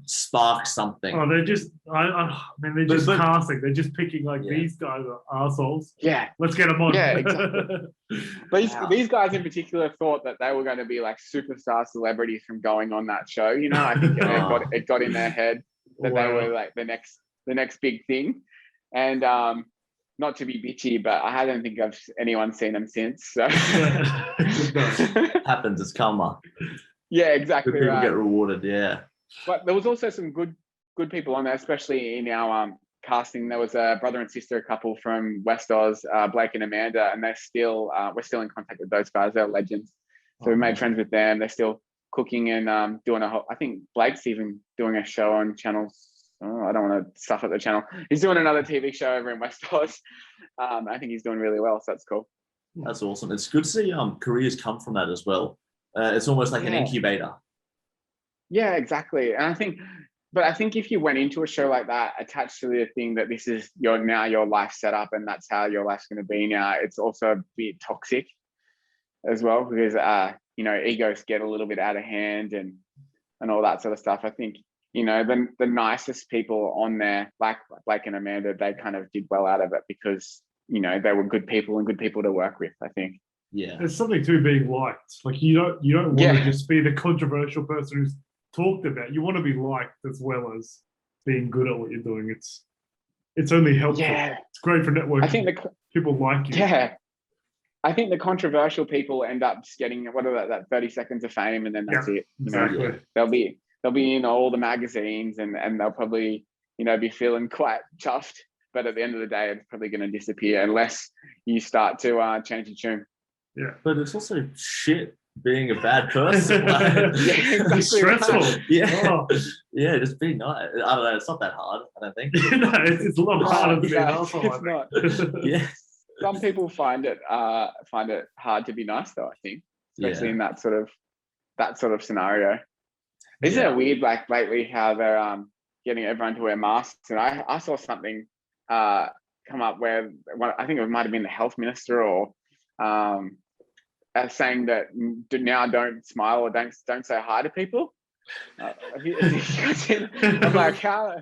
C: spark something.
B: Oh, they're just, I mean, they're just
C: But-
B: casting. They're just picking like
C: Yeah.
B: these guys are assholes.
A: Yeah.
B: Let's get them on.
A: Yeah, exactly.
C: Wow.
A: These guys in particular thought that they were going to be like superstar celebrities from going on that show. You know, I think it got in their head that they were like the next big thing. And not to be bitchy, but I don't think anyone seen them since. So
C: Happens, it's karma.
A: yeah, exactly
C: Good people
A: right.
C: get rewarded, yeah.
A: But there was also some good people on there, especially in our casting. There was a brother and sister couple from West Oz, Blake and Amanda, and we're still in contact with those guys. They're legends. So we made friends with them. They're still cooking and doing I think Blake's even doing a show on channels. Oh, I don't want to stuff at the channel. He's doing another TV show over in West Oz. I think he's doing really well, so that's cool.
C: That's awesome. It's good to see careers come from that as well. It's almost like an incubator.
A: Yeah, exactly. And I think if you went into a show like that, attached to the thing that this is your life setup and that's how your life's going to be now, it's also a bit toxic as well, because you know, egos get a little bit out of hand and all that sort of stuff. I think, you know, the nicest people on there, like Blake and Amanda, they kind of did well out of it because, you know, they were good people and good people to work with, I think.
C: Yeah.
B: There's something to being liked. Like you don't want to just be the controversial person who's talked about. You want to be liked as well as being good at what you're doing. It's only helpful.
A: Yeah.
B: It's great for networking.
A: I think
B: people like you.
A: Yeah. I think the controversial people end up just getting that 30 seconds of fame, and then that's it. You
B: Exactly.
A: know, they'll be in all the magazines and they'll probably, you know, be feeling quite chuffed. But at the end of the day, it's probably going to disappear unless you start to change your tune.
B: Yeah.
C: But it's also shit being a bad person. Like,
A: Yeah, exactly
B: It's stressful.
A: right.
C: yeah.
B: Oh.
C: Yeah, just be nice. I don't know. It's not that hard, I don't think.
B: No, it's a lot harder to be an
A: No,
B: asshole.
A: it's not.
C: Yeah.
A: Some people find it hard to be nice, though. I think, especially in that sort of scenario. Isn't it weird, like lately, how they're getting everyone to wear masks? And I saw something come up where I think it might have been the health minister or saying that now don't smile or don't say hi to people. I'm like, how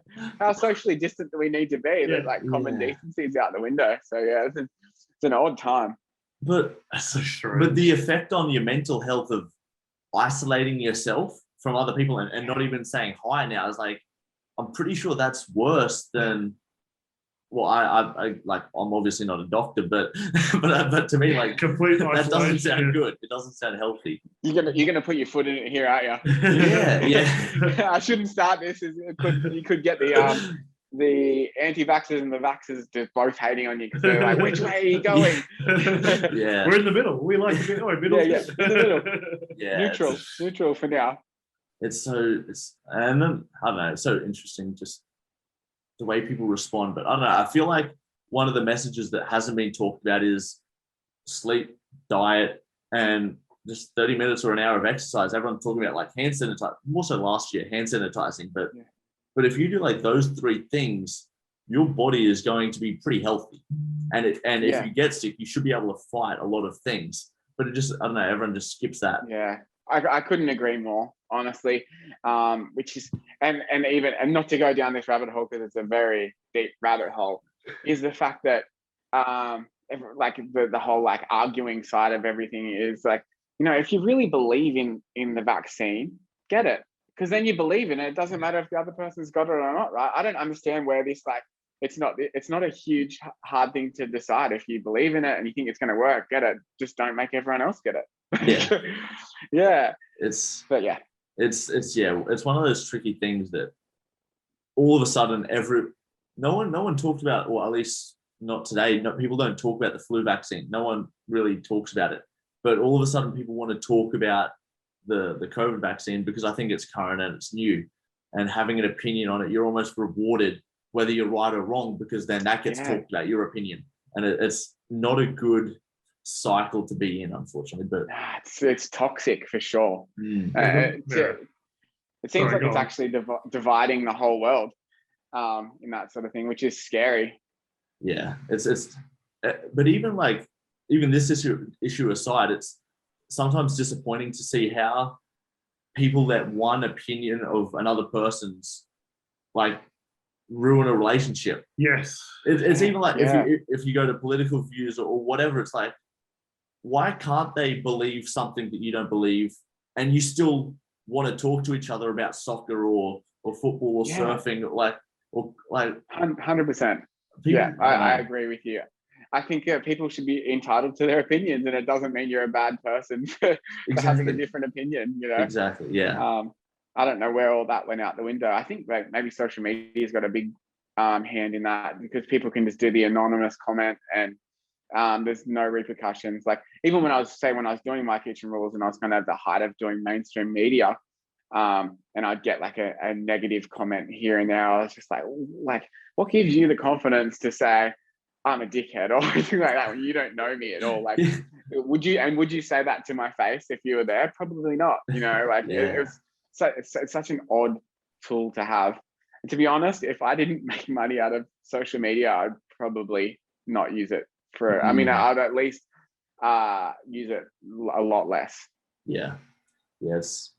A: socially distant do we need to be that like common decency is out the window? So yeah, it's an odd time.
C: But
B: That's so strange.
C: But the effect on your mental health of isolating yourself from other people and not even saying hi now is like, I'm pretty sure that's worse than. Well, I like, I'm obviously not a doctor, but but to me, like,
B: complete
C: that doesn't
B: isolation.
C: sound good. It doesn't sound healthy.
A: You're gonna put your foot in it here, aren't you?
C: Yeah.
A: I shouldn't start this. You could get the anti-vaxxers and the vaxxers just both hating on you because they're like, which way are you going?
C: Yeah.
B: We're in the middle. We like to be middle.
A: Yeah, in the middle.
C: Yeah.
A: Neutral for now.
C: And then I don't know. It's so interesting, just the way people respond. But I don't know. I feel like one of the messages that hasn't been talked about is sleep, diet, and just 30 minutes or an hour of exercise. Everyone's talking about like hand sanitizing. Also last year, hand sanitizing. But if you do like those three things, your body is going to be pretty healthy. And if you get sick, you should be able to fight a lot of things. But it just, I don't know, everyone just skips that.
A: Yeah. I couldn't agree more, honestly. Which is and not to go down this rabbit hole because it's a very deep rabbit hole. is the fact that like the whole like arguing side of everything is like, you know, if you really believe in the vaccine, get it, because then you believe in it. It doesn't matter if the other person's got it or not, right? I don't understand where this like it's not a huge hard thing to decide. If you believe in it and you think it's going to work, get it. Just don't make everyone else get it.
C: Yeah.
A: Yeah.
C: It's
A: But yeah.
C: It's one of those tricky things that all of a sudden no one talked about, or at least not today. No, people don't talk about the flu vaccine. No one really talks about it. But all of a sudden people want to talk about the COVID vaccine because I think it's current and it's new. And having an opinion on it, you're almost rewarded whether you're right or wrong, because then that gets talked about, your opinion. And it's not a good cycle to be in, unfortunately. But
A: it's toxic for sure. It seems like it's actually dividing the whole world in that sort of thing, which is scary.
C: Yeah, it's but even this issue aside, it's sometimes disappointing to see how people let one opinion of another person's like ruin a relationship.
B: Yes.
C: It's even like if you go to political views or whatever, it's like, why can't they believe something that you don't believe and you still want to talk to each other about soccer or football or surfing, like
A: 100%. Yeah, I agree with you. I think people should be entitled to their opinions, and it doesn't mean you're a bad person for having a different opinion, you know?
C: Exactly, yeah.
A: I don't know where all that went out the window. I think like maybe social media's got a big hand in that, because people can just do the anonymous comment and there's no repercussions. Like even when I was doing my kitchen rules and I was kind of at the height of doing mainstream media, and I'd get like a negative comment here and there, I was just like, what gives you the confidence to say I'm a dickhead or anything like that when you don't know me at all? Like, would you say that to my face if you were there? Probably not. You know, like it's such an odd tool to have. And to be honest, if I didn't make money out of social media, I'd probably not use it for. I mean, I'd at least use it a lot less.
C: Yeah. Yes.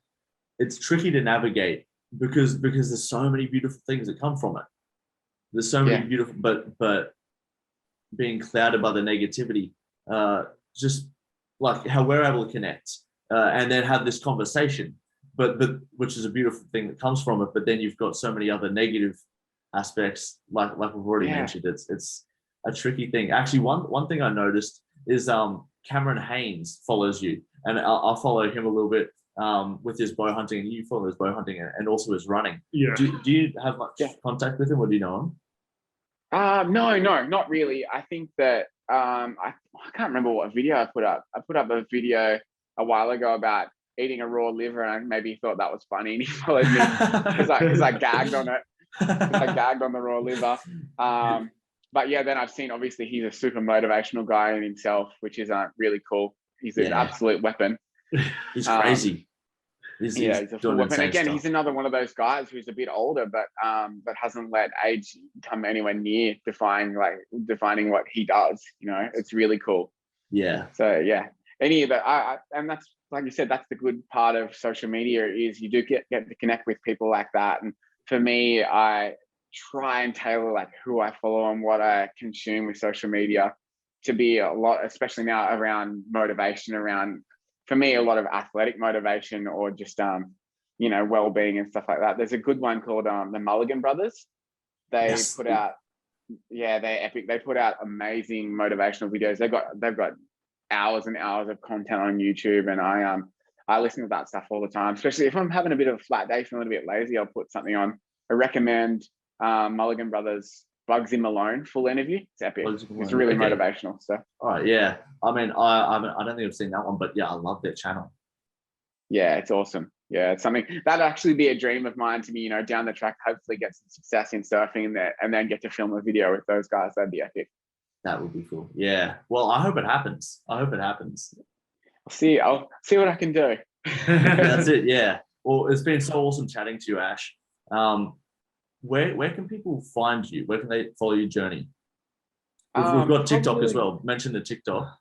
C: It's tricky to navigate because there's so many beautiful things that come from it. There's so many beautiful, but being clouded by the negativity, just like how we're able to connect and then have this conversation, but which is a beautiful thing that comes from it. But then you've got so many other negative aspects, like we've already mentioned. It's a tricky thing. Actually, one thing I noticed is Cameron Haynes follows you, and I'll follow him a little bit with his bow hunting, and you follow his bow hunting and also his running.
B: Yeah.
C: Do you have much contact with him, or do you know him?
A: No, not really. I think that I can't remember what video I put up. I put up a video a while ago about eating a raw liver, and I maybe thought that was funny, and he followed me because I gagged on it. I gagged on the raw liver. But yeah, then I've seen, obviously he's a super motivational guy in himself, which is really cool. He's an absolute weapon.
C: He's crazy. He's
A: a full weapon. Again, he's another one of those guys who's a bit older, but hasn't let age come anywhere near defining what he does. You know, it's really cool.
C: Yeah.
A: So yeah, any of that, and that's, like you said, that's the good part of social media, is you do get to connect with people like that. And for me, I try and tailor like who I follow and what I consume with social media to be a lot, especially now around motivation, around, for me, a lot of athletic motivation, or just well-being and stuff like that. There's a good one called the Mulligan Brothers. They put out, they're epic. They put out amazing motivational videos. They've got hours and hours of content on YouTube, and I listen to that stuff all the time. Especially if I'm having a bit of a flat day, feeling a bit lazy, I'll put something on. I recommend Mulligan Brothers Bugsy Malone full interview. It's epic. It's really motivational stuff.
C: All right, yeah. I mean, I don't think I've seen that one, but yeah, I love their channel.
A: Yeah, it's awesome. Yeah, it's something that'd actually be a dream of mine to be, down the track, hopefully get some success in surfing there, and then get to film a video with those guys. That'd be epic. That
C: would be cool. Yeah. Well, I hope it happens.
A: I'll see what I can do.
C: That's it. Yeah. Well, it's been so awesome chatting to you, Ash. Where can people find you? Where can they follow your journey? We've got TikTok as well. Mention the TikTok.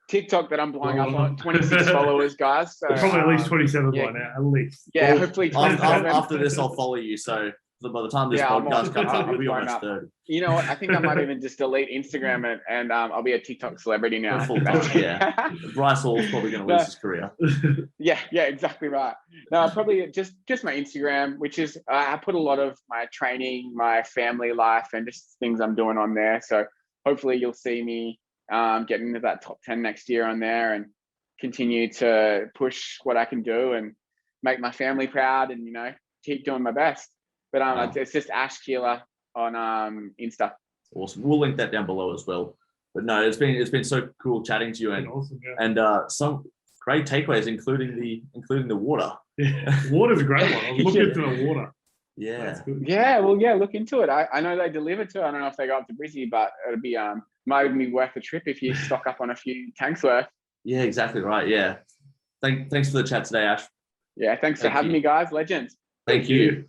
A: TikTok that I'm blowing up on, 26 followers, guys. So,
B: probably at least 27 by now, at least.
A: Yeah, hopefully 27.
C: After this, I'll follow you. So So by the time this
A: I'm
C: podcast
A: all-
C: comes out, I'll be
A: blown
C: almost
A: up.
C: 30.
A: You know what? I think I might even just delete Instagram and I'll be a TikTok celebrity now. I think that's-
C: Yeah. Bryce Hall's probably going to lose his career.
A: Yeah, exactly right. No, probably just my Instagram, which is I put a lot of my training, my family life, and just things I'm doing on there. So hopefully you'll see me get into that top 10 next year on there and continue to push what I can do and make my family proud and, keep doing my best. But it's just Ash Keillah on Insta.
C: Awesome. We'll link that down below as well. But no, it's been so cool chatting to you and
B: Awesome, yeah.
C: and some great takeaways, including the water.
B: Yeah. Water's a great one. I was looking into the water.
C: Yeah.
B: That's good.
A: Yeah, well, look into it. I know they deliver to. I don't know if they go up to Brizzy, but it'll be might even be worth the trip if you stock up on a few tanks worth.
C: Yeah, exactly right. Yeah. Thanks for the chat today, Ash.
A: Yeah, thanks for having me, guys. Legends.
C: Thank you.